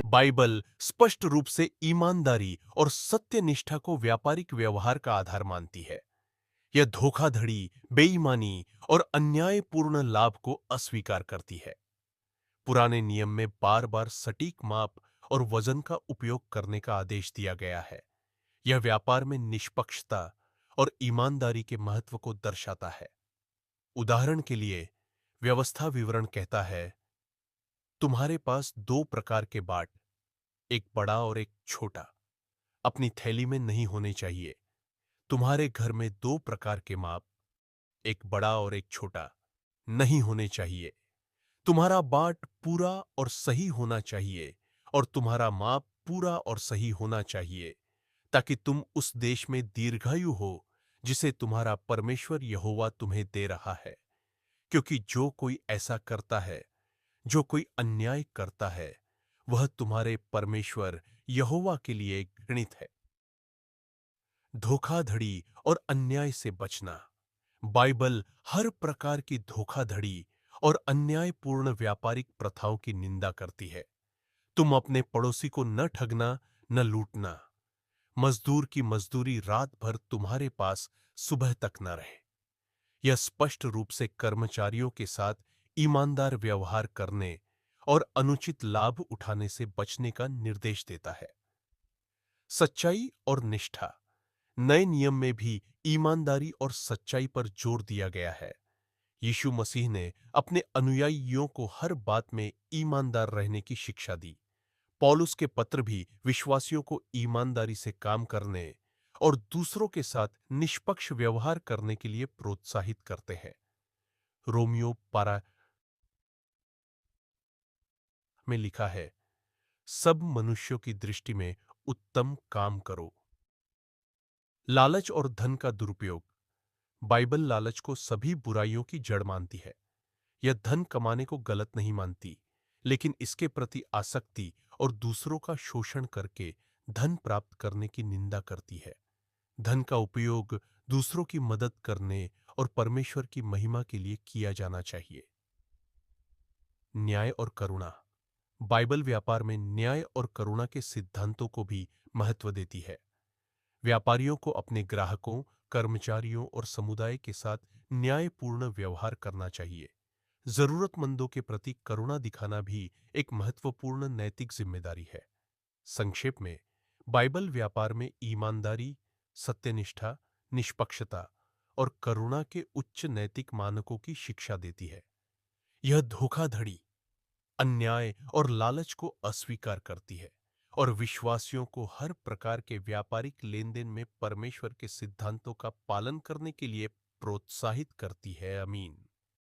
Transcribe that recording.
Bible स्पष्ट रूप से ईमानदारी और सत्यनिष्ठा को व्यापारिक व्यवहार का आधार मानती है। यह धोखाधड़ी, बेईमानी और अन्यायपूर्ण लाभ को अस्वीकार करती है। पुराने नियम में बार बार सटीक माप और वजन का उपयोग करने का आदेश दिया गया है। यह व्यापार में निष्पक्षता और ईमानदारी के महत्व को दर्शाता है। उदाहरण के लिए, व्यवस्था विवरण कहता है, तुम्हारे पास दो प्रकार के बाट, एक बड़ा और एक छोटा, अपनी थैली में नहीं होने चाहिए। तुम्हारे घर में दो प्रकार के माप, एक बड़ा और एक छोटा, नहीं होने चाहिए। तुम्हारा बाट पूरा और सही होना चाहिए और तुम्हारा माप पूरा और सही होना चाहिए, ताकि तुम उस देश में दीर्घायु हो जिसे तुम्हारा परमेश्वर यहोवा तुम्हें दे रहा है। क्योंकि जो कोई ऐसा करता है, जो कोई अन्याय करता है, वह तुम्हारे परमेश्वर यहोवा के लिए घृणित है। धोखाधड़ी और अन्याय से बचना। बाइबल हर प्रकार की धोखाधड़ी और अन्यायपूर्ण व्यापारिक प्रथाओं की निंदा करती है। तुम अपने पड़ोसी को न ठगना, न लूटना। मजदूर की मजदूरी रात भर तुम्हारे पास सुबह तक न रहे। यह स्पष्ट रूप से कर्मचारियों के साथ ईमानदार व्यवहार करने और अनुचित लाभ उठाने से बचने का निर्देश देता है। सच्चाई और निष्ठा। नए नियम में भी ईमानदारी और सच्चाई पर जोर दिया गया है। यीशु मसीह ने अपने अनुयायियों को हर बात में ईमानदार रहने की शिक्षा दी। पौलुस के पत्र भी विश्वासियों को ईमानदारी से काम करने और दूसरों के साथ निष्पक्ष व्यवहार करने के लिए प्रोत्साहित करते हैं। रोमियो पारा में लिखा है, सब मनुष्यों की दृष्टि में उत्तम काम करो। लालच और धन का दुरुपयोग। बाइबल लालच को सभी बुराइयों की जड़ मानती है। यह धन कमाने को गलत नहीं मानती, लेकिन इसके प्रति आसक्ति और दूसरों का शोषण करके धन प्राप्त करने की निंदा करती है। धन का उपयोग दूसरों की मदद करने और परमेश्वर की महिमा के लिए किया जाना चाहिए। न्याय और करुणा। बाइबल व्यापार में न्याय और करुणा के सिद्धांतों को भी महत्व देती है। व्यापारियों को अपने ग्राहकों, कर्मचारियों और समुदाय के साथ न्यायपूर्ण व्यवहार करना चाहिए। जरूरतमंदों के प्रति करुणा दिखाना भी एक महत्वपूर्ण नैतिक जिम्मेदारी है। संक्षेप में, बाइबल व्यापार में ईमानदारी, सत्यनिष्ठा, निष्पक्षता और करुणा के उच्च नैतिक मानकों की शिक्षा देती है। यह धोखाधड़ी, अन्याय और लालच को अस्वीकार करती है और विश्वासियों को हर प्रकार के व्यापारिक लेनदेन में परमेश्वर के सिद्धांतों का पालन करने के लिए प्रोत्साहित करती है। आमीन।